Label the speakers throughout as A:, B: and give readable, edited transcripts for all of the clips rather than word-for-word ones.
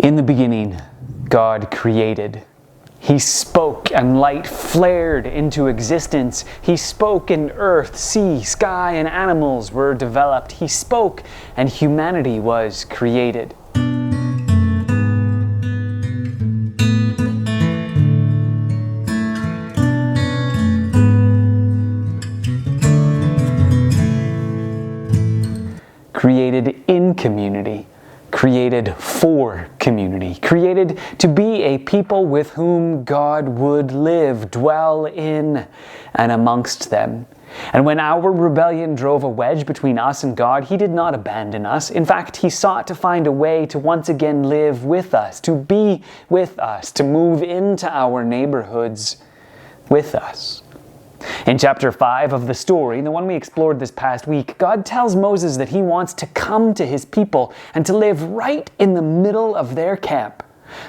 A: In the beginning, God created. He spoke and light flared into existence. He spoke and earth, sea, sky, and animals were developed. He spoke and humanity was created. Created in community. Created for community, created to be a people with whom God would live, dwell in and amongst them. And when our rebellion drove a wedge between us and God, He did not abandon us. In fact, He sought to find a way to once again live with us, to be with us, to move into our neighborhoods with us. In chapter 5 of the story, the one we explored this past week, God tells Moses that He wants to come to His people and to live right in the middle of their camp.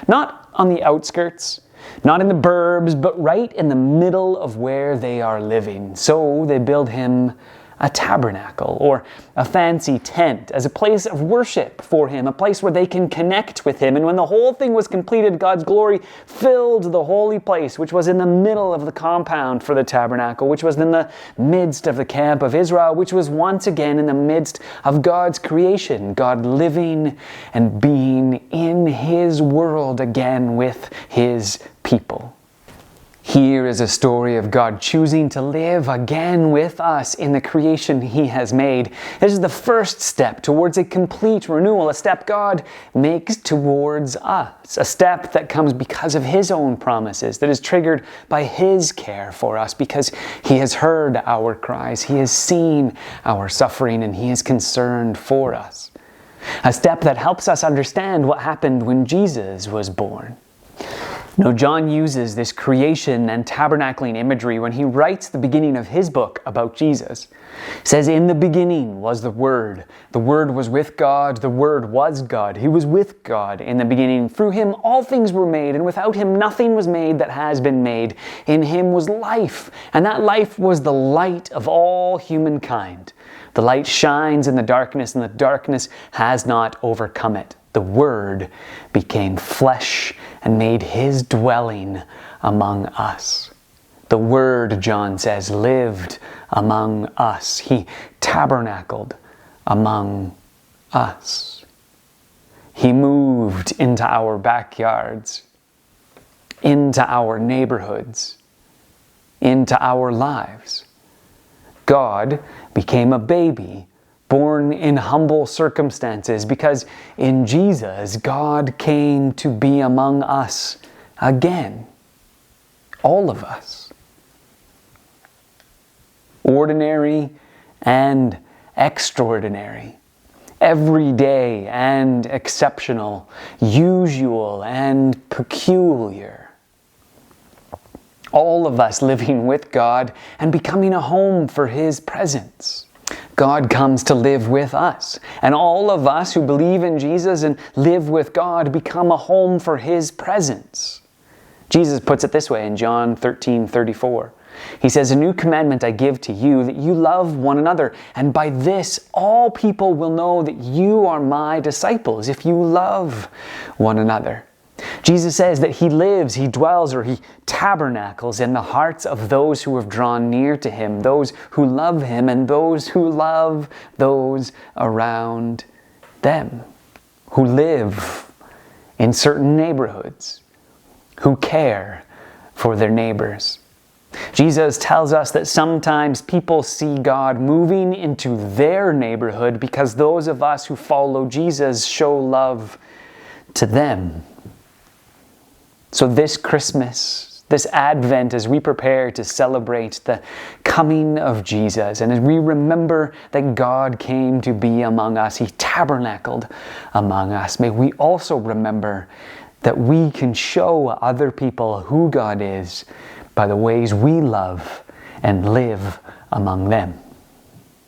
A: Not on the outskirts, not in the burbs, but right in the middle of where they are living. So they build Him a tabernacle, or a fancy tent, as a place of worship for Him, a place where they can connect with Him. And when the whole thing was completed, God's glory filled the holy place, which was in the middle of the compound for the tabernacle, which was in the midst of the camp of Israel, which was once again in the midst of God's creation, God living and being in His world again with His people. Here is a story of God choosing to live again with us in the creation He has made. This is the first step towards a complete renewal, a step God makes towards us, a step that comes because of His own promises, that is triggered by His care for us, because He has heard our cries, He has seen our suffering, and He is concerned for us. A step that helps us understand what happened when Jesus was born. No, John uses this creation and tabernacling imagery when he writes the beginning of his book about Jesus. He says, "In the beginning was the Word. The Word was with God. The Word was God. He was with God in the beginning. Through Him all things were made, and without Him nothing was made that has been made. In Him was life, and that life was the light of all humankind. The light shines in the darkness, and the darkness has not overcome it. The Word became flesh and made His dwelling among us." The Word, John says, lived among us. He tabernacled among us. He moved into our backyards, into our neighborhoods, into our lives. God became a baby, born in humble circumstances, because in Jesus, God came to be among us again. All of us. Ordinary and extraordinary. Everyday and exceptional. Usual and peculiar. All of us living with God and becoming a home for His presence. God comes to live with us, and all of us who believe in Jesus and live with God become a home for His presence. Jesus puts it this way in John 13:34. He says, "A new commandment I give to you, that you love one another, and by this all people will know that you are my disciples, if you love one another." Jesus says that He lives, He dwells, or He tabernacles in the hearts of those who have drawn near to Him, those who love Him, and those who love those around them, who live in certain neighborhoods, who care for their neighbors. Jesus tells us that sometimes people see God moving into their neighborhood because those of us who follow Jesus show love to them. So this Christmas, this Advent, as we prepare to celebrate the coming of Jesus, and as we remember that God came to be among us, He tabernacled among us, may we also remember that we can show other people who God is by the ways we love and live among them.